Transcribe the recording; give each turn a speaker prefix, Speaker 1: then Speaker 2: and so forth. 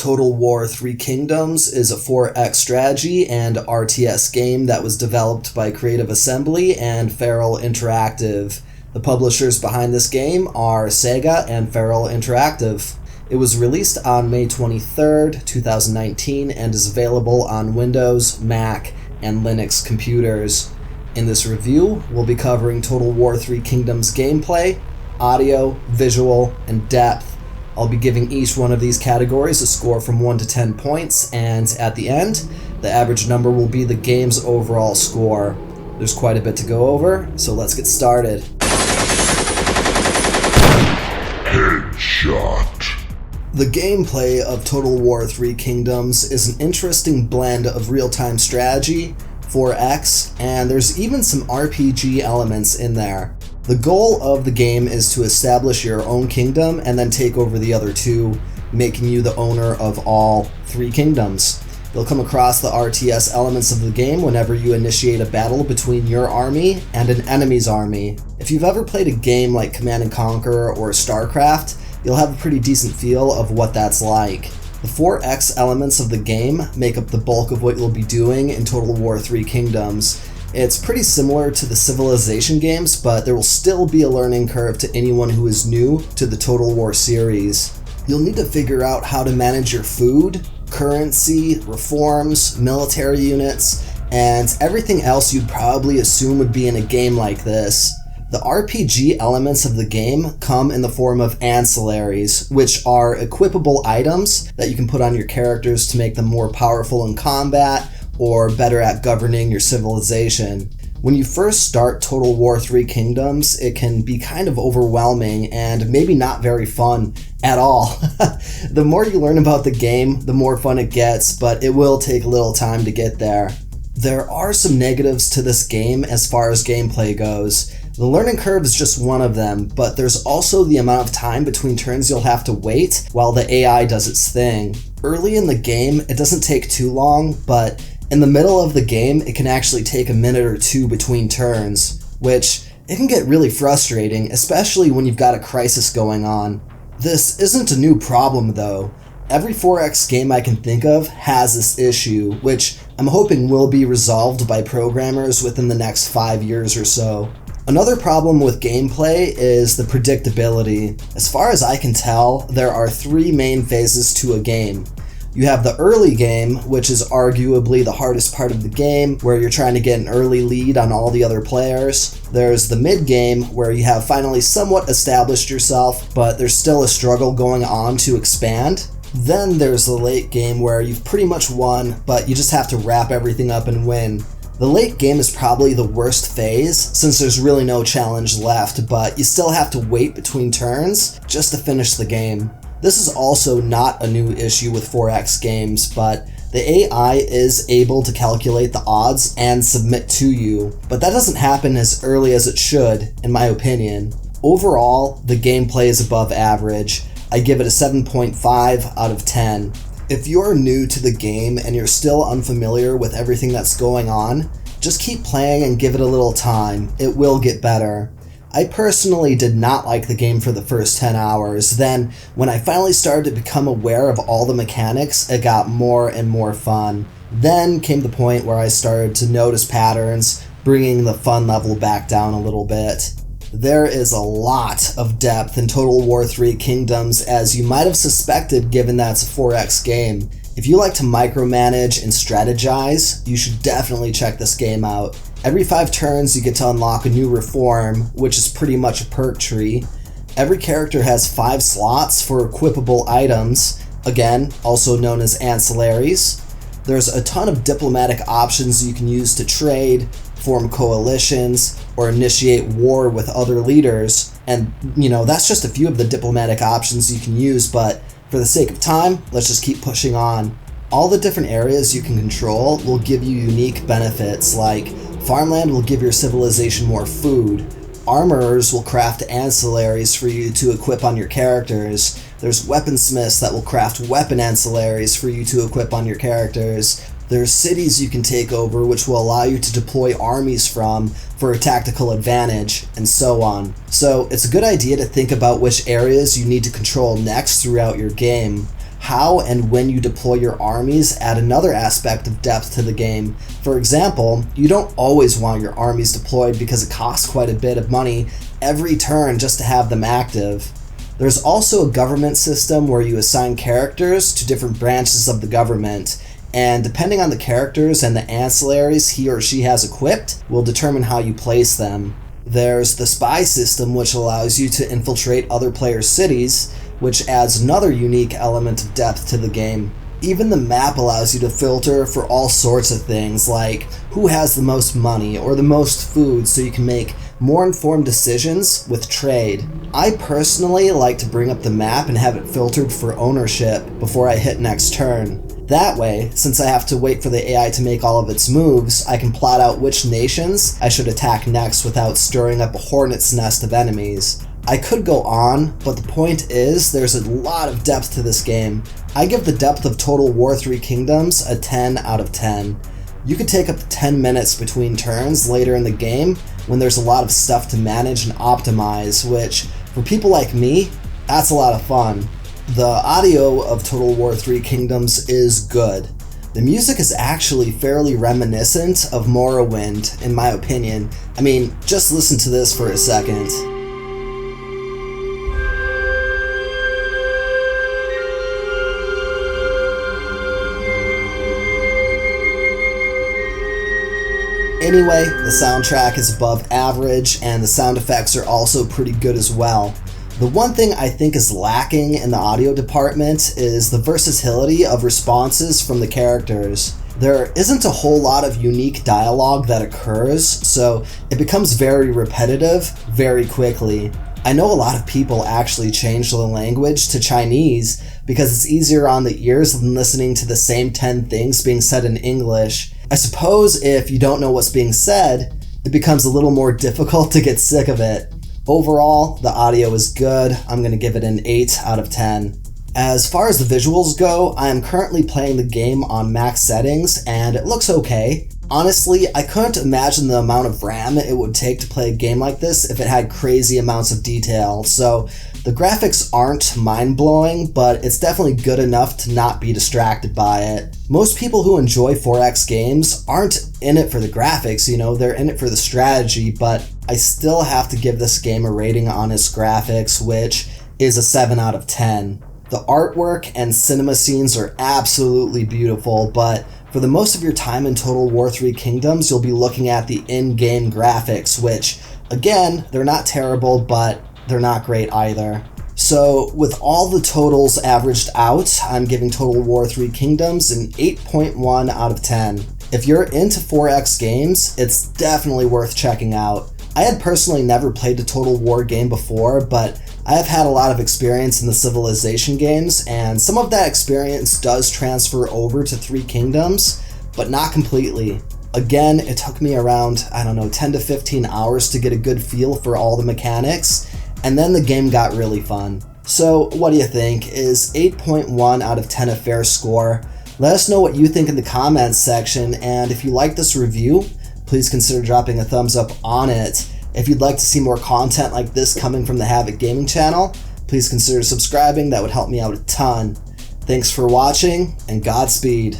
Speaker 1: Total War Three Kingdoms is a 4X strategy and RTS game that was developed by Creative Assembly and Feral Interactive. The publishers behind this game are Sega and Feral Interactive. It was released on May 23rd, 2019 and is available on Windows, Mac, and Linux computers. In this review, we'll be covering Total War Three Kingdoms gameplay, audio, visual, and depth. I'll be giving each one of these categories a score from 1 to 10 points, and at the end, the average number will be the game's overall score. There's quite a bit to go over, so let's get started. Headshot. The gameplay of Total War Three Kingdoms is an interesting blend of real-time strategy, 4X, and there's even some RPG elements in there. The goal of the game is to establish your own kingdom and then take over the other two, making you the owner of all three kingdoms. You'll come across the RTS elements of the game whenever you initiate a battle between your army and an enemy's army. If you've ever played a game like Command & Conquer or StarCraft, you'll have a pretty decent feel of what that's like. The 4X elements of the game make up the bulk of what you'll be doing in Total War Three Kingdoms. It's pretty similar to the Civilization games, but there will still be a learning curve to anyone who is new to the Total War series. You'll need to figure out how to manage your food, currency, reforms, military units, and everything else you'd probably assume would be in a game like this. The RPG elements of the game come in the form of ancillaries, which are equipable items that you can put on your characters to make them more powerful in combat or better at governing your civilization. When you first start Total War Three Kingdoms, it can be kind of overwhelming and maybe not very fun at all. The more you learn about the game, the more fun it gets, but it will take a little time to get there. There are some negatives to this game as far as gameplay goes. The learning curve is just one of them, but there's also the amount of time between turns you'll have to wait while the AI does its thing. Early in the game, it doesn't take too long, but in the middle of the game, it can actually take a minute or two between turns, which it can get really frustrating, especially when you've got a crisis going on. This isn't a new problem though. Every 4X game I can think of has this issue, which I'm hoping will be resolved by programmers within the next 5 years or so. Another problem with gameplay is the predictability. As far as I can tell, there are 3 main phases to a game. You have the early game, which is arguably the hardest part of the game, where you're trying to get an early lead on all the other players. There's the mid game, where you have finally somewhat established yourself, but there's still a struggle going on to expand. Then there's the late game, where you've pretty much won, but you just have to wrap everything up and win. The late game is probably the worst phase, since there's really no challenge left, but you still have to wait between turns just to finish the game. This is also not a new issue with 4X games, but the AI is able to calculate the odds and submit to you, but that doesn't happen as early as it should, in my opinion. Overall, the gameplay is above average. I give it a 7.5 out of 10. If you're new to the game and you're still unfamiliar with everything that's going on, just keep playing and give it a little time. It will get better. I personally did not like the game for the first 10 hours. Then, when I finally started to become aware of all the mechanics, it got more and more fun. Then came the point where I started to notice patterns, bringing the fun level back down a little bit. There is a lot of depth in Total War Three Kingdoms, as you might have suspected given that it's a 4X game. If you like to micromanage and strategize, you should definitely check this game out. Every 5 turns you get to unlock a new reform, which is pretty much a perk tree. Every character has 5 slots for equipable items, again, also known as ancillaries. There's a ton of diplomatic options you can use to trade, form coalitions, or initiate war with other leaders. And, that's just a few of the diplomatic options you can use, but for the sake of time, let's just keep pushing on. All the different areas you can control will give you unique benefits, like farmland will give your civilization more food, armorers will craft ancillaries for you to equip on your characters, there's weaponsmiths that will craft weapon ancillaries for you to equip on your characters, there's cities you can take over which will allow you to deploy armies from for a tactical advantage, and so on. So it's a good idea to think about which areas you need to control next throughout your game. How and when you deploy your armies add another aspect of depth to the game. For example, you don't always want your armies deployed because it costs quite a bit of money every turn just to have them active. There's also a government system where you assign characters to different branches of the government, and depending on the characters and the ancillaries he or she has equipped will determine how you place them. There's the spy system, which allows you to infiltrate other players' cities, which adds another unique element of depth to the game. Even the map allows you to filter for all sorts of things, like who has the most money or the most food, so you can make more informed decisions with trade. I personally like to bring up the map and have it filtered for ownership before I hit next turn. That way, since I have to wait for the AI to make all of its moves, I can plot out which nations I should attack next without stirring up a hornet's nest of enemies. I could go on, but the point is there's a lot of depth to this game. I give the depth of Total War 3 Kingdoms a 10 out of 10. You could take up to 10 minutes between turns later in the game when there's a lot of stuff to manage and optimize, which, for people like me, that's a lot of fun. The audio of Total War 3 Kingdoms is good. The music is actually fairly reminiscent of Morrowind, in my opinion. I mean, just listen to this for a second. Anyway, the soundtrack is above average, and the sound effects are also pretty good as well. The one thing I think is lacking in the audio department is the versatility of responses from the characters. There isn't a whole lot of unique dialogue that occurs, so it becomes very repetitive very quickly. I know a lot of people actually change the language to Chinese because it's easier on the ears than listening to the same 10 things being said in English. I suppose if you don't know what's being said, it becomes a little more difficult to get sick of it. Overall, the audio is good. I'm going to give it an 8 out of 10. As far as the visuals go, I am currently playing the game on max settings, and it looks okay. Honestly, I couldn't imagine the amount of RAM it would take to play a game like this if it had crazy amounts of detail, so the graphics aren't mind-blowing, but it's definitely good enough to not be distracted by it. Most people who enjoy 4X games aren't in it for the graphics, they're in it for the strategy, but I still have to give this game a rating on its graphics, which is a 7 out of 10. The artwork and cinema scenes are absolutely beautiful, but for the most of your time in Total War 3 Kingdoms, you'll be looking at the in-game graphics, which, again, they're not terrible, but they're not great either. So, with all the totals averaged out, I'm giving Total War 3 Kingdoms an 8.1 out of 10. If you're into 4X games, it's definitely worth checking out. I had personally never played a Total War game before, but I have had a lot of experience in the Civilization games, and some of that experience does transfer over to 3 Kingdoms, but not completely. Again, it took me around, 10 to 15 hours to get a good feel for all the mechanics, and then the game got really fun. So, what do you think? Is 8.1 out of 10 a fair score? Let us know what you think in the comments section, and if you like this review, please consider dropping a thumbs up on it. If you'd like to see more content like this coming from the Havoc Gaming channel, please consider subscribing. That would help me out a ton. Thanks for watching, and Godspeed.